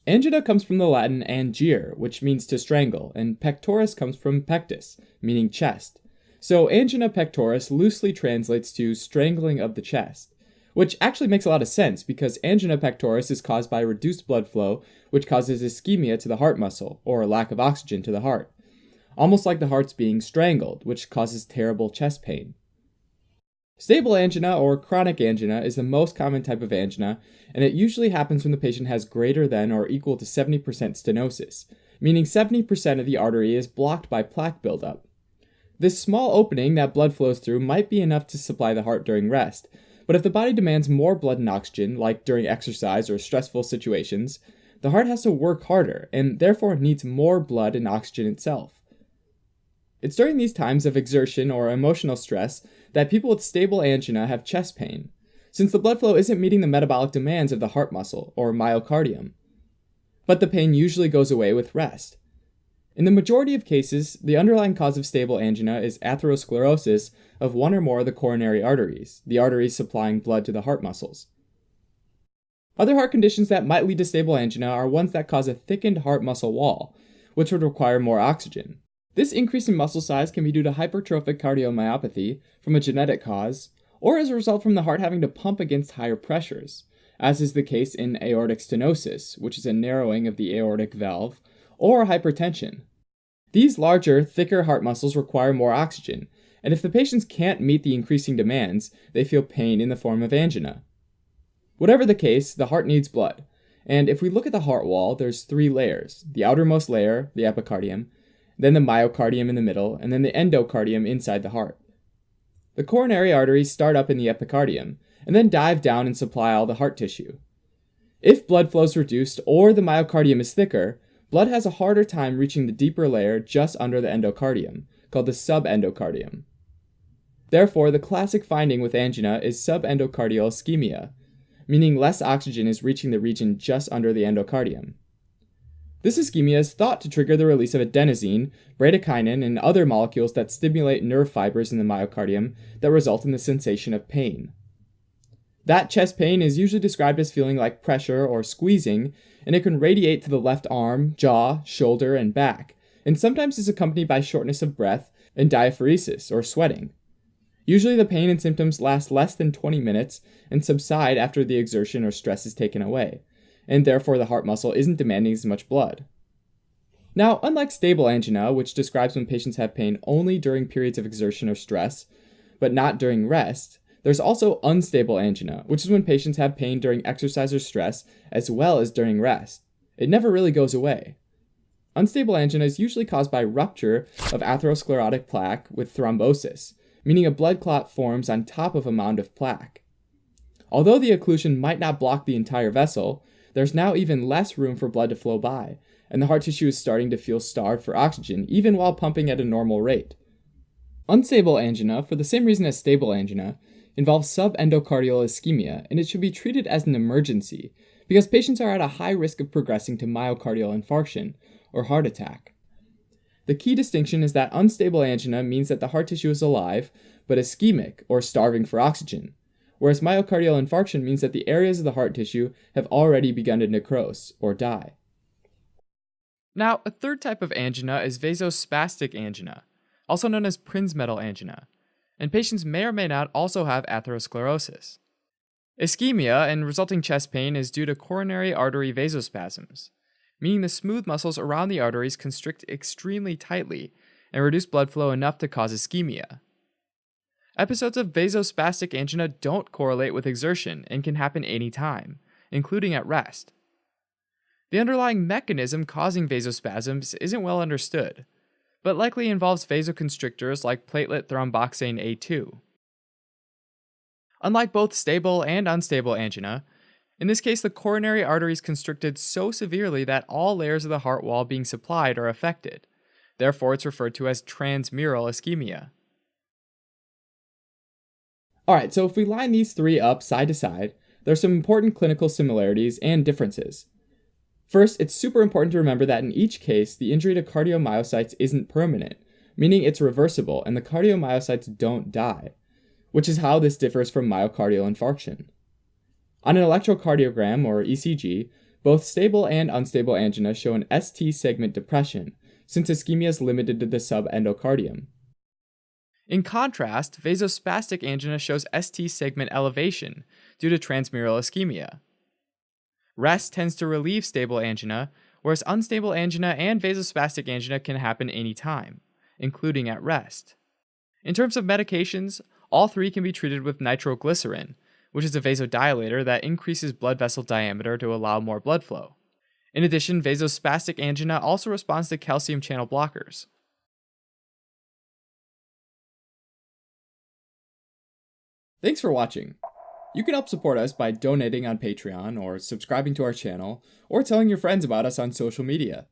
Angina comes from the Latin angere, which means to strangle, and pectoris comes from pectus, meaning chest. So angina pectoris loosely translates to strangling of the chest, which actually makes a lot of sense because angina pectoris is caused by reduced blood flow, which causes ischemia to the heart muscle, or a lack of oxygen to the heart. Almost like the heart's being strangled, which causes terrible chest pain. Stable angina or chronic angina is the most common type of angina, and it usually happens when the patient has greater than or equal to 70% stenosis, meaning 70% of the artery is blocked by plaque buildup. This small opening that blood flows through might be enough to supply the heart during rest, but if the body demands more blood and oxygen, like during exercise or stressful situations, the heart has to work harder and therefore needs more blood and oxygen itself. It's during these times of exertion or emotional stress that people with stable angina have chest pain, since the blood flow isn't meeting the metabolic demands of the heart muscle, or myocardium. But the pain usually goes away with rest. In the majority of cases, the underlying cause of stable angina is atherosclerosis of one or more of the coronary arteries, the arteries supplying blood to the heart muscles. Other heart conditions that might lead to stable angina are ones that cause a thickened heart muscle wall, which would require more oxygen. This increase in muscle size can be due to hypertrophic cardiomyopathy from a genetic cause, or as a result from the heart having to pump against higher pressures, as is the case in aortic stenosis, which is a narrowing of the aortic valve, or hypertension. These larger, thicker heart muscles require more oxygen, and if the patients can't meet the increasing demands, they feel pain in the form of angina. Whatever the case, the heart needs blood, and if we look at the heart wall, there's 3 layers: the outermost layer, the epicardium, then the myocardium in the middle, and then the endocardium inside the heart. The coronary arteries start up in the epicardium, and then dive down and supply all the heart tissue. If blood flow is reduced or the myocardium is thicker, blood has a harder time reaching the deeper layer just under the endocardium, called the subendocardium. Therefore, the classic finding with angina is subendocardial ischemia, meaning less oxygen is reaching the region just under the endocardium. This ischemia is thought to trigger the release of adenosine, bradykinin, and other molecules that stimulate nerve fibers in the myocardium that result in the sensation of pain. That chest pain is usually described as feeling like pressure or squeezing, and it can radiate to the left arm, jaw, shoulder, and back, and sometimes is accompanied by shortness of breath and diaphoresis or sweating. Usually the pain and symptoms last less than 20 minutes and subside after the exertion or stress is taken away, and therefore the heart muscle isn't demanding as much blood. Now, unlike stable angina, which describes when patients have pain only during periods of exertion or stress, but not during rest, there's also unstable angina, which is when patients have pain during exercise or stress as well as during rest. It never really goes away. Unstable angina is usually caused by rupture of atherosclerotic plaque with thrombosis, meaning a blood clot forms on top of a mound of plaque. Although the occlusion might not block the entire vessel, there's now even less room for blood to flow by, and the heart tissue is starting to feel starved for oxygen even while pumping at a normal rate. Unstable angina, for the same reason as stable angina, involves subendocardial ischemia, and it should be treated as an emergency because patients are at a high risk of progressing to myocardial infarction or heart attack. The key distinction is that unstable angina means that the heart tissue is alive, but ischemic or starving for oxygen, whereas myocardial infarction means that the areas of the heart tissue have already begun to necrose, or die. Now, a third type of angina is vasospastic angina, also known as Prinzmetal angina, and patients may or may not also have atherosclerosis. Ischemia and resulting chest pain is due to coronary artery vasospasms, meaning the smooth muscles around the arteries constrict extremely tightly and reduce blood flow enough to cause ischemia. Episodes of vasospastic angina don't correlate with exertion and can happen anytime, including at rest. The underlying mechanism causing vasospasms isn't well understood, but likely involves vasoconstrictors like platelet thromboxane A2. Unlike both stable and unstable angina, in this case the coronary arteries constricted so severely that all layers of the heart wall being supplied are affected. Therefore, it's referred to as transmural ischemia. Alright, so if we line these 3 up side to side, there's some important clinical similarities and differences. First, it's super important to remember that in each case, the injury to cardiomyocytes isn't permanent, meaning it's reversible and the cardiomyocytes don't die, which is how this differs from myocardial infarction. On an electrocardiogram, or ECG, Both stable and unstable angina show an ST segment depression, since ischemia is limited to the subendocardium. In contrast, vasospastic angina shows ST segment elevation due to transmural ischemia. Rest tends to relieve stable angina, whereas unstable angina and vasospastic angina can happen anytime, including at rest. In terms of medications, all three can be treated with nitroglycerin, which is a vasodilator that increases blood vessel diameter to allow more blood flow. In addition, vasospastic angina also responds to calcium channel blockers. Thanks for watching. You can help support us by donating on Patreon, or subscribing to our channel, or telling your friends about us on social media.